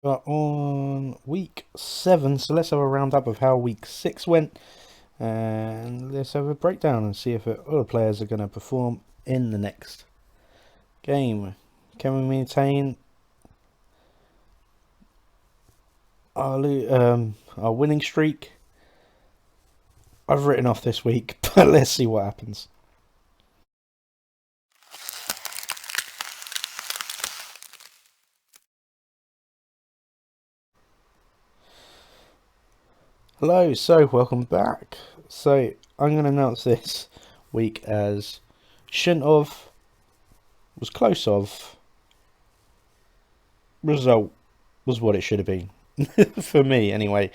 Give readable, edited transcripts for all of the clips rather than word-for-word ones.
But on week 7, so let's have a roundup of how week 6 went, and let's have a breakdown and see if other players are going to perform in the next game. Can we maintain our winning streak? I've written off this week, but let's see what happens. Hello, so welcome back. So I'm going to announce this week as shouldn't have, was close of, result was what it should have been. For me, anyway.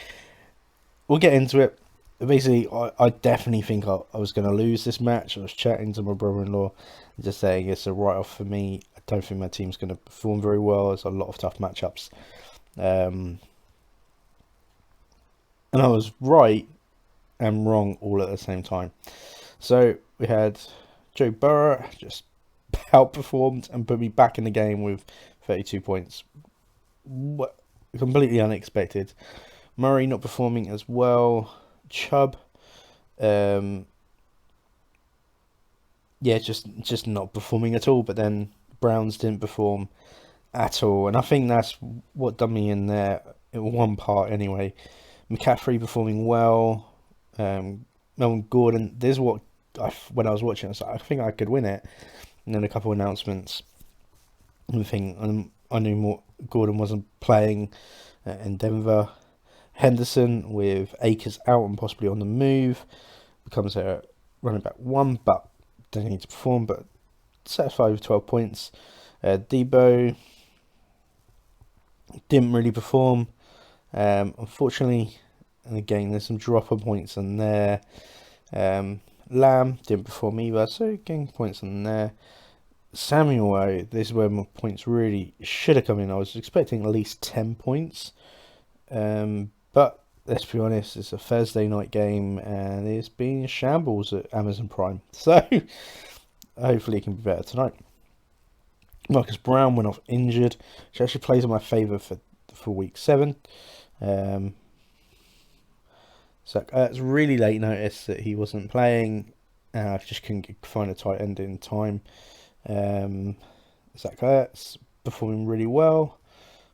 We'll get into it. Basically, I definitely think I was going to lose this match. I was chatting to my brother-in-law and just saying it's a write-off for me. I don't think my team's going to perform very well. There's a lot of tough matchups. And I was right and wrong all at the same time. So we had Joe Burrow just outperformed and put me back in the game with 32 points. Completely unexpected. Murray not performing as well. Chubb, um, yeah, just not performing at all. But then Browns didn't perform at all, and I think that's what done me in there in one part anyway. McCaffrey performing well. Melvin Gordon. This is what when I was watching, I was like, I think I could win it. And then a couple of announcements. I knew more. Gordon wasn't playing in Denver. Henderson with Akers out and possibly on the move becomes a running back 1, but doesn't need to perform. But satisfied with 12 points. Debo didn't really perform, unfortunately, and again there's some dropper points in there. Lamb didn't perform either, so getting points in there. Samuel, this is where my points really should have come in. I was expecting at least 10 points, but let's be honest, it's a Thursday night game and it's been shambles at Amazon Prime, so hopefully it can be better tonight. Marcus Brown went off injured, which actually plays in my favour for week 7. So it's really late notice that he wasn't playing, and I just couldn't find a tight end in time. Zach Ertz performing really well,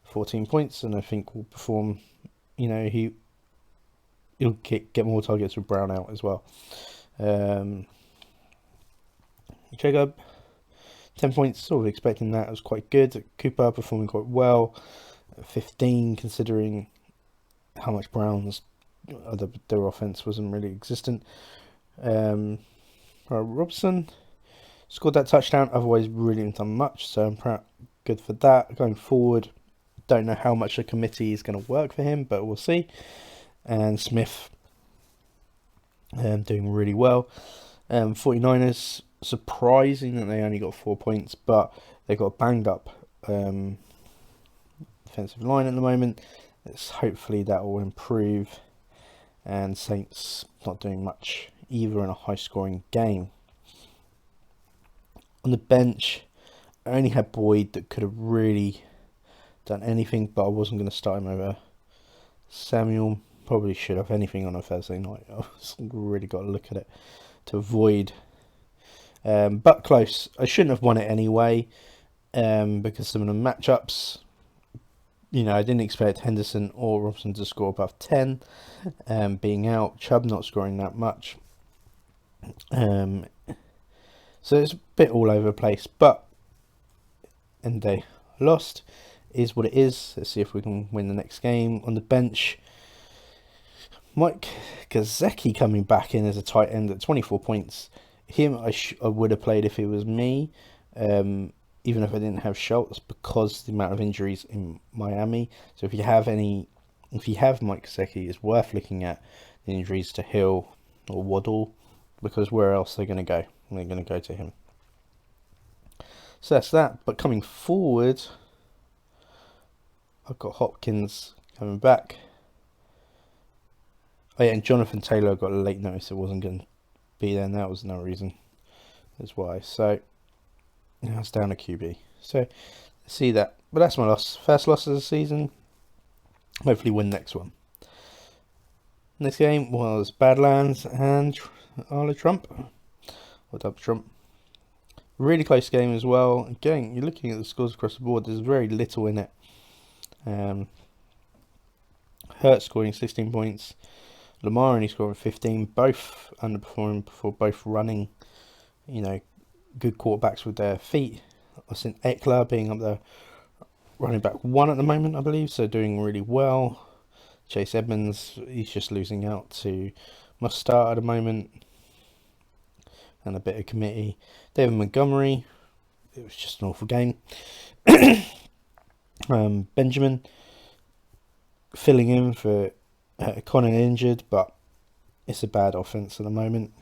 14 points, and I think will perform. He'll get more targets with Brown out as well. Jacob, 10 points, sort of expecting that. It was quite good. Cooper performing quite well, 15, considering how much Brown's their offense wasn't really existent. Robson scored that touchdown, otherwise really didn't done much, so I'm good for that. Going forward, don't know how much the committee is going to work for him, but we'll see. And Smith doing really well. 49ers, surprising that they only got 4 points, but they got a banged up defensive line at the moment. Hopefully that will improve. And Saints not doing much either in a high scoring game. On the bench, I only had Boyd that could have really done anything, but I wasn't going to start him over Samuel. Probably should have anything on a Thursday night. I've really got to look at it to avoid. But close. I shouldn't have won it anyway, because some of the matchups, I didn't expect Henderson or Robson to score above 10, being out. Chubb not scoring that much. So it's a bit all over the place, and they lost. Is what it is. Let's see if we can win the next game. On the bench, Mike Gesicki coming back in as a tight end at 24 points. Him, I would have played if it was me, even if I didn't have Schultz, because the amount of injuries in Miami. So if you have Mike Gesicki, it's worth looking at the injuries to Hill or Waddle, because where else are they going to go? They're going to go to him. So that's that. But coming forward, I've got Hopkins coming back. Oh yeah, and Jonathan Taylor got a late notice it wasn't going to be there, and that was no reason. That's why. So now it's down to QB. So see that. But that's my loss. First loss of the season. Hopefully win next one. Next game was Badlands and Arla Trump, or Dub Trump. Really close game as well. Again, you're looking at the scores across the board. There's very little in it. Hurt scoring 16 points. Lamar only scoring 15. Both underperforming before both running, good quarterbacks with their feet. I've seen Eckler being up there running back 1 at the moment, I believe, so doing really well. Chase Edmonds, he's just losing out to Mustard at the moment. And a bit of committee. David Montgomery, it was just an awful game. Benjamin filling in for Connor injured, but it's a bad offense at the moment.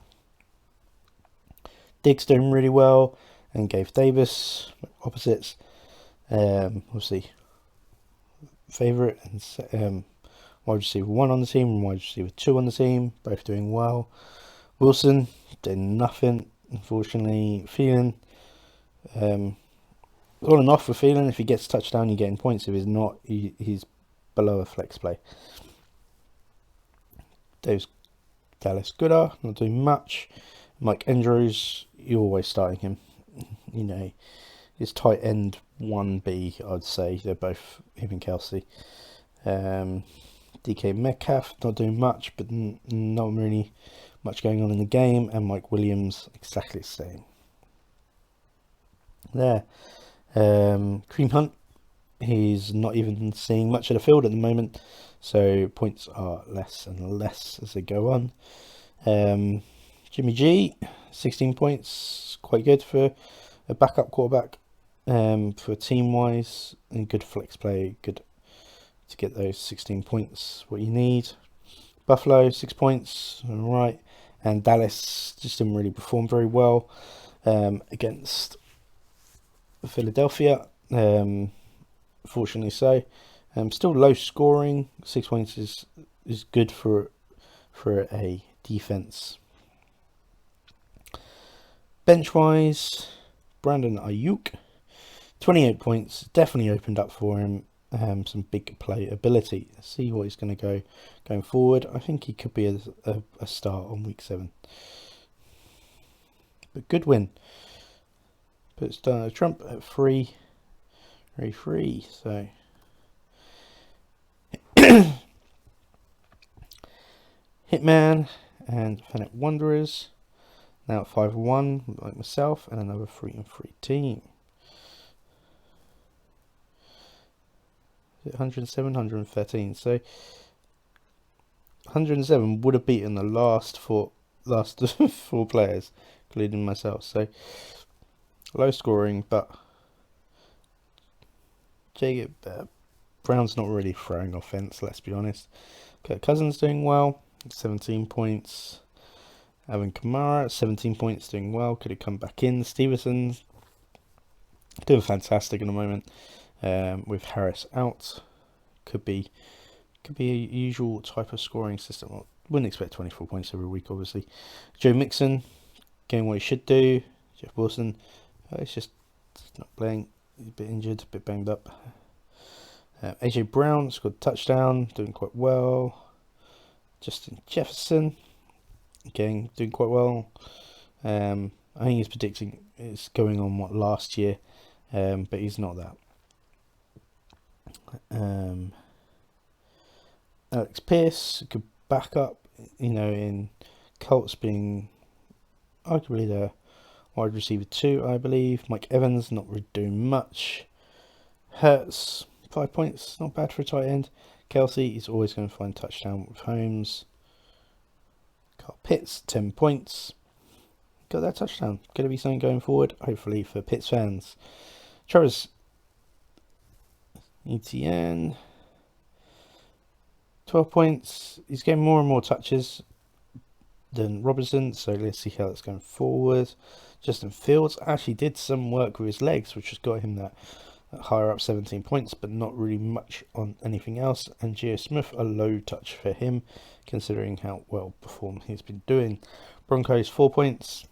Diggs doing really well, and Gabe Davis, opposites. Obviously, favourite and wide receiver 1 on the team and wide receiver 2 on the team, both doing well. Wilson did nothing, unfortunately. Phelan, on and off for Phelan. If he gets a touchdown, you're getting points. If he's not, he's below a flex play. Dallas Goodar, not doing much. Mike Andrews, you're always starting him. His tight end 1B, I'd say. They're both him and Kelsey. DK Metcalf, not doing much, but not really much going on in the game. And Mike Williams, exactly the same. There. Cream Hunt, he's not even seeing much of the field at the moment, so points are less and less as they go on. Jimmy G, 16 points, quite good for a backup quarterback, for team-wise, and good flex play, good to get those 16 points, what you need. Buffalo, 6 points, alright, and Dallas just didn't really perform very well against Philadelphia, fortunately so. Still low scoring. 6 points is good for a defense. Bench wise, Brandon Ayuk, 28 points, definitely opened up for him. Some big play ability. Let's see what he's going to go going forward. I think he could be a start on week 7. But good win. Puts Trump at 3. Very free, so Hitman and Fennec Wanderers now at 5-1, like myself, and another 3-3 team. 107, 113. So 107 would have beaten the last four players, including myself. So low scoring, but Jacob Brown's not really throwing offense, let's be honest. Kirk Cousins doing well, 17 points. Alvin Kamara, 17 points, doing well. Could have come back in. Stevenson's doing fantastic at the moment. With Harris out, could be a usual type of scoring system. I wouldn't expect 24 points every week, obviously. Joe Mixon getting what he should do. Jeff Wilson, he's just not playing. He's a bit injured, a bit banged up. AJ Brown scored a touchdown, doing quite well. Justin Jefferson, again, doing quite well. I think he's predicting it's going on last year, but he's not that. Alex Pierce, good backup, in Colts being arguably the wide receiver 2, I believe. Mike Evans, not really doing much. Hurts, 5 points, not bad for a tight end. Kelsey is always going to find touchdown with Holmes. Carl Pitts, 10 points. Got that touchdown. Going to be something going forward, hopefully, for Pitts fans. Travis Etienne, 12 points. He's getting more and more touches than Robinson, so let's see how that's going forward. Justin Fields actually did some work with his legs, which has got him that higher up, 17 points, but not really much on anything else. And Geo Smith, a low touch for him, considering how well performed he's been doing. Broncos, 4 points.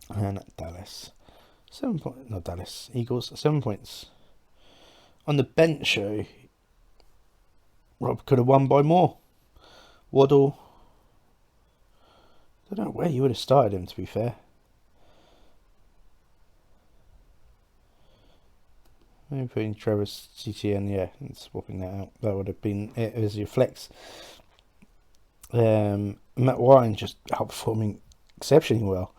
And Dallas, 7 points. Not Dallas, Eagles, 7 points. On the bench show, Rob could have won by more. Waddle. I don't know where you would have started him, to be fair. Maybe putting Trevor CTN, yeah, and swapping that out. That would have been it as your flex. Matt Warren just outperforming exceptionally well.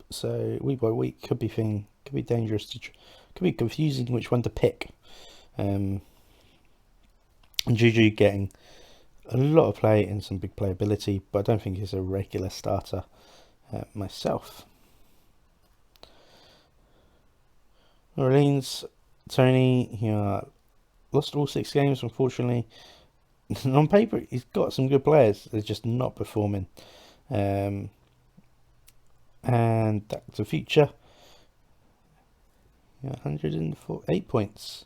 So week by week could be dangerous could be confusing which one to pick. And Juju getting a lot of play and some big playability, but I don't think he's a regular starter myself. New Orleans, Tony, lost all 6 games, unfortunately. On paper, he's got some good players. They're just not performing. And that's the future. 108 points.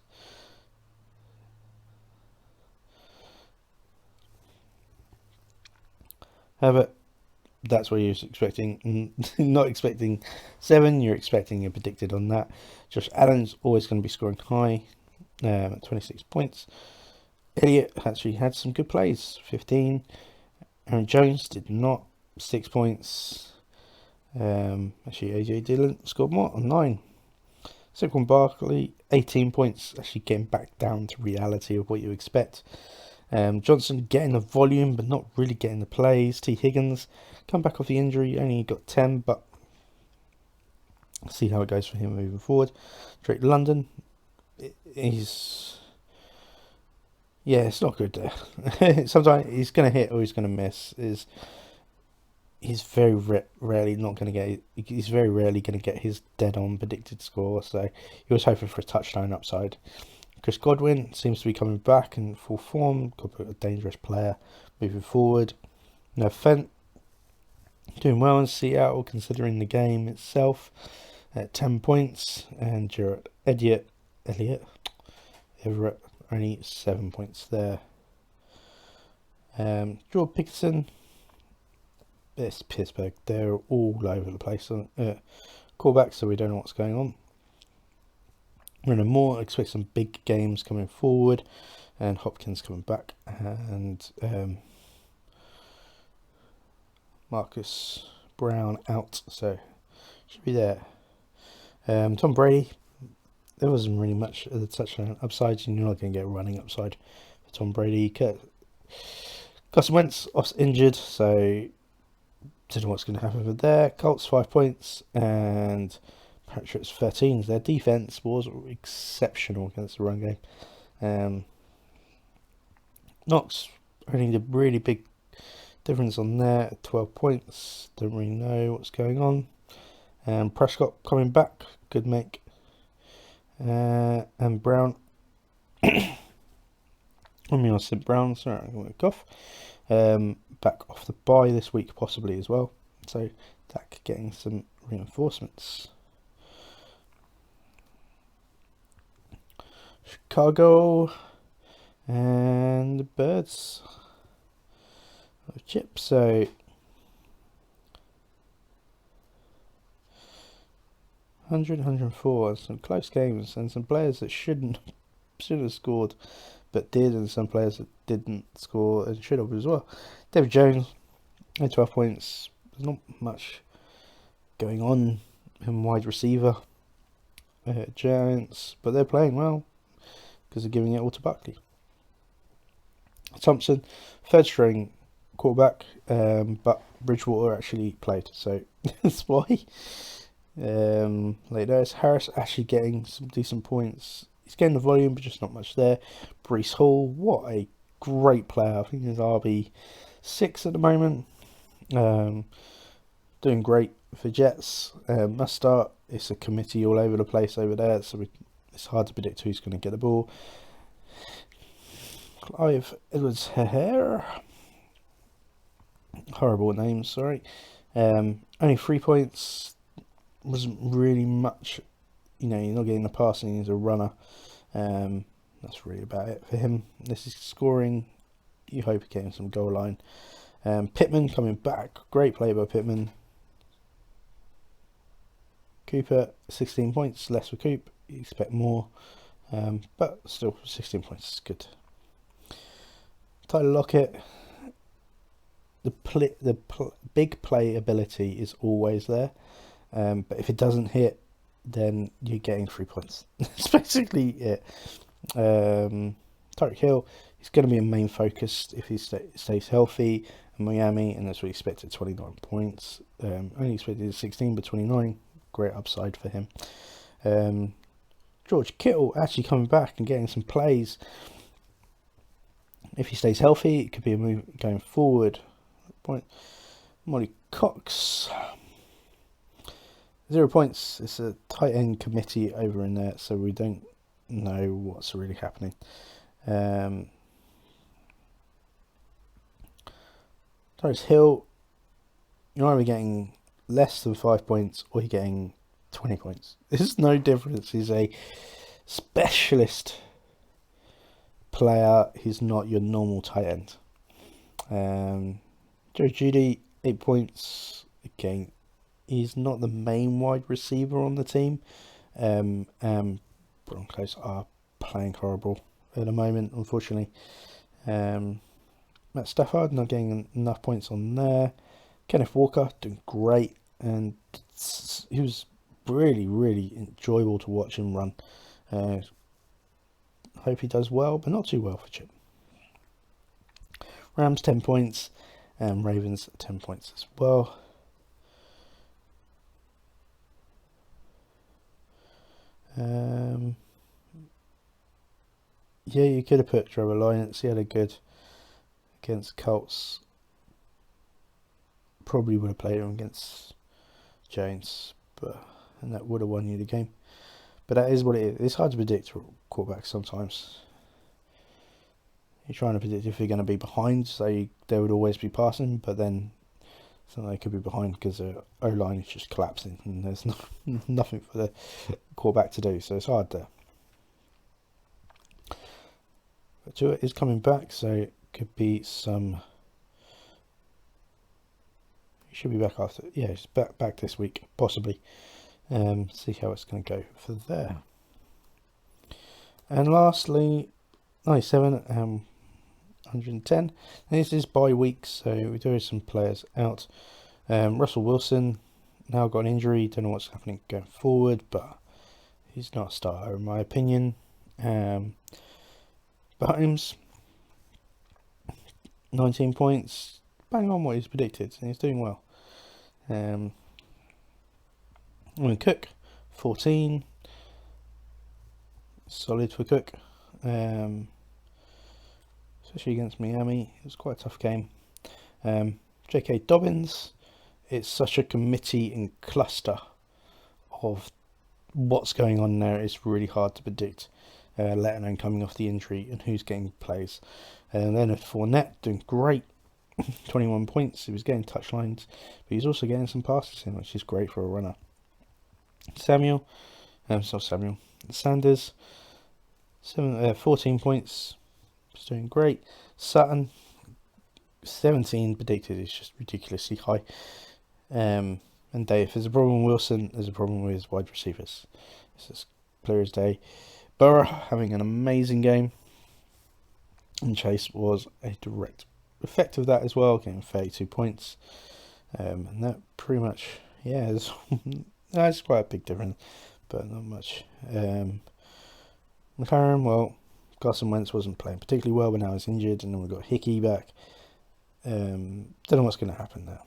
However, that's what you're expecting. Not expecting 7, you're expecting a predicted on that. Josh Allen's always going to be scoring high at 26 points. Elliott actually had some good plays, 15. Aaron Jones did not, 6 points. Actually, AJ Dillon scored more on 9. Saquon Barkley, 18 points, actually getting back down to reality of what you expect. Johnson getting the volume, but not really getting the plays. T. Higgins, come back off the injury, only got 10, but see how it goes for him moving forward. Drake London, it's not good there. Sometimes he's going to hit or he's going to miss. He's very rarely not going to get. He's very rarely going to get his dead-on predicted score. So he was hoping for a touchdown upside. Chris Godwin seems to be coming back in full form. Could be a dangerous player moving forward. Now Fent doing well in Seattle considering the game itself at 10 points, and Jarrett Elliott Everett only 7 points there. Jordan Pickson. It's Pittsburgh. They're all over the place on callbacks, so we don't know what's going on. Running more, expect some big games coming forward, and Hopkins coming back, and Marcus Brown out, so should be there. Tom Brady, there wasn't really much of the touchdown upside, and you're not going to get running upside for Tom Brady. Carson Wentz injured, so don't know what's going to happen over there. Colts 5 points, and Patriots 13. Their defense was exceptional against the run game. Knox only the really big difference on there, 12 points. Don't really know what's going on. And Prescott coming back, good make. And Brown. I said Brown, sorry, I'm going to cough. Back off the bye this week, possibly as well. So Dak getting some reinforcements. Chicago and the Birds of Chip. So 104 and some close games, and some players that shouldn't have scored but did, and some players that didn't score and should have as well. David Jones, 12 points. There's not much going on in wide receiver. Giants, but they're playing well because they're giving it all to Buckley. Thompson, third string quarterback, but Bridgewater actually played, so that's why. Later, Harris actually getting some decent points. He's getting the volume, but just not much there. Breece Hall, what a great player. I think he's RB6 at the moment. Doing great for Jets. Must start. It's a committee all over the place over there, so it's hard to predict who's going to get the ball. Clive Edwards-Helaire. Horrible name, sorry. Only 3 points. Wasn't really much. You're not getting the passing. He's a runner. That's really about it for him. This is scoring. You hope getting some goal line. Pittman coming back. Great play by Pittman. Cooper, 16 points. Less for Coop. You expect more. But still, 16 points is good. Tyler Lockett, big play ability is always there, but if it doesn't hit, then you're getting 3 points. That's basically it. Tarek Hill, he's going to be a main focus if he stays healthy in Miami, and that's what we expected, 29 points. Only expected 16, but 29, great upside for him. George Kittle actually coming back and getting some plays. If he stays healthy, it could be a move going forward. Point. Molly Cox, 0 points. It's a tight end committee over in there, so we don't know what's really happening. Tarek Hill, you're either getting less than 5 points or you're getting 20 points. There's no difference. He's a specialist player. He's not your normal tight end. Joe Judy, 8 points. Again, he's not the main wide receiver on the team. Broncos are playing horrible at the moment, unfortunately. Matt Stafford not getting enough points on there. Kenneth Walker doing great, and he was really, really enjoyable to watch him run. Hope he does well, but not too well for Chip. Rams 10 points, and Ravens 10 points as well. Yeah, you could have put Trevor Lawrence. He had a good against Colts. Probably would have played him against Jones, and that would have won you the game. But that is what it is. It's hard to predict quarterbacks sometimes. You're trying to predict if you're going to be behind, so they would always be passing, but then they could be behind because the O-line is just collapsing and there's nothing for the quarterback to do, so it's hard there. But Tua is coming back, so it could be some... He should be back after... Yeah, he's back this week, possibly. See how it's going to go for there. And lastly, 97, 110. And this is bye week, so we do have some players out. Russell Wilson now got an injury. Don't know what's happening going forward, but he's not a starter in my opinion. Mahomes, 19 points, bang on what he's predicted, and he's doing well. Cook, 14, solid for Cook, especially against Miami. It was quite a tough game. J.K. Dobbins, it's such a committee and cluster of what's going on there. It's really hard to predict, let alone coming off the injury and who's getting plays. And then Fournette doing great, 21 points. He was getting touchlines, but he's also getting some passes in, which is great for a runner. Sanders, 14 points. He's doing great. Sutton, 17 predicted. It's just ridiculously high. And Dave, if there's a problem with Wilson, there's a problem with his wide receivers. It's just clear as day. Burrow having an amazing game, and Chase was a direct effect of that as well, getting 32 points. And that pretty much, it's quite a big difference, but not much. McLaren, well, Carson Wentz wasn't playing particularly well, but now he's injured, and then we've got Hickey back. Don't know what's going to happen there.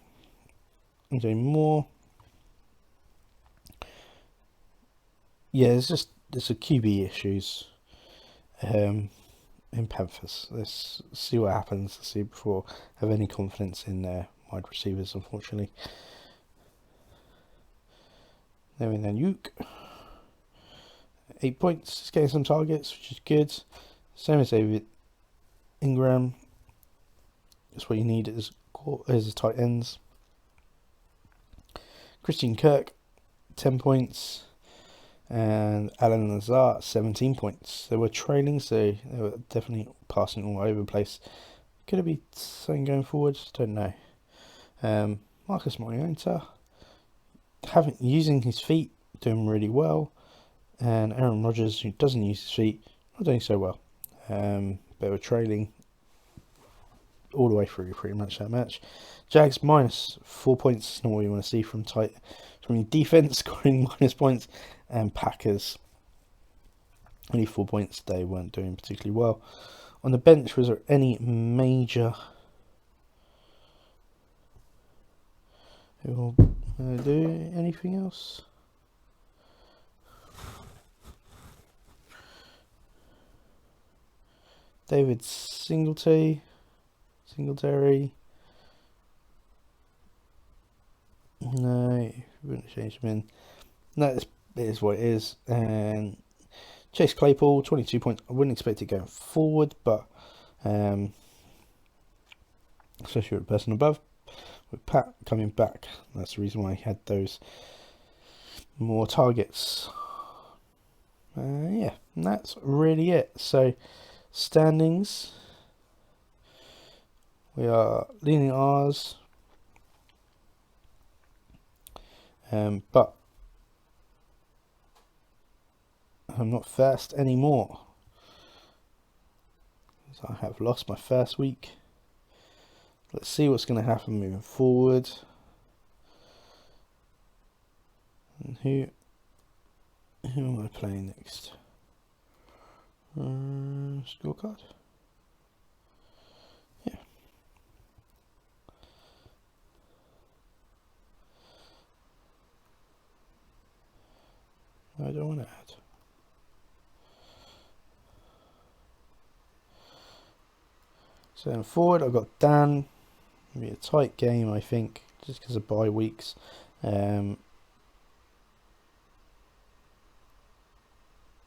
I'm doing more. Yeah, there's a QB issues in Panthers. Let's see what happens. Let's see before I have any confidence in their wide receivers, unfortunately. Then Nuke, 8 points. He's getting some targets, which is good. Same as David Ingram. That's what you need as tight ends. Christian Kirk, 10 points. And Alan Lazar, 17 points. They were trailing, so they were definitely passing all over the place. Could it be something going forward? Don't know. Marcus Mariota, using his feet, doing really well. And Aaron Rodgers, who doesn't use his feet, not doing so well. They were trailing all the way through pretty much that match. Jags minus 4 points, not what you want to see from your defense, scoring minus points. And Packers only 4 points. They weren't doing particularly well. On the bench, was there any major who will do anything else? David Singletary. No, wouldn't change him in. No, it is what it is. And Chase Claypool, 22 points. I wouldn't expect it going forward, but especially with the person above. With Pat coming back, that's the reason why he had those more targets. Yeah, and that's really it. So, standings. We are leading ours. But I'm not first anymore. So I have lost my first week. Let's see what's going to happen moving forward. And who am I playing next? Scorecard. Yeah. I don't want to add. So then forward, I've got Dan. It'll be a tight game, I think, just because of bye weeks. And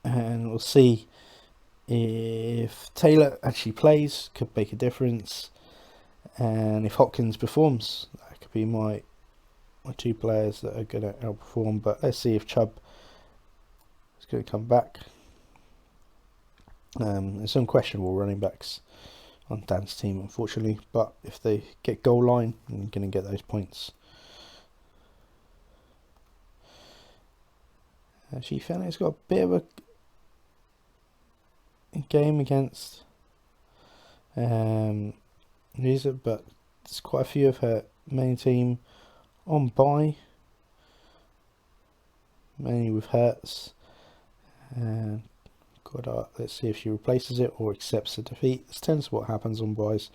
we'll see if Taylor actually plays, could make a difference. And if Hopkins performs, that could be my two players that are going to outperform. But let's see if Chubb is going to come back. There's some questionable running backs on Dan's team, unfortunately. But if they get goal line, I'm going to get those points. Actually, Fanny's got a bit of a game against Lisa, but there's quite a few of her main team on bye, mainly with Hertz. And let's see if she replaces it or accepts the defeat. This tends to what happens on buys.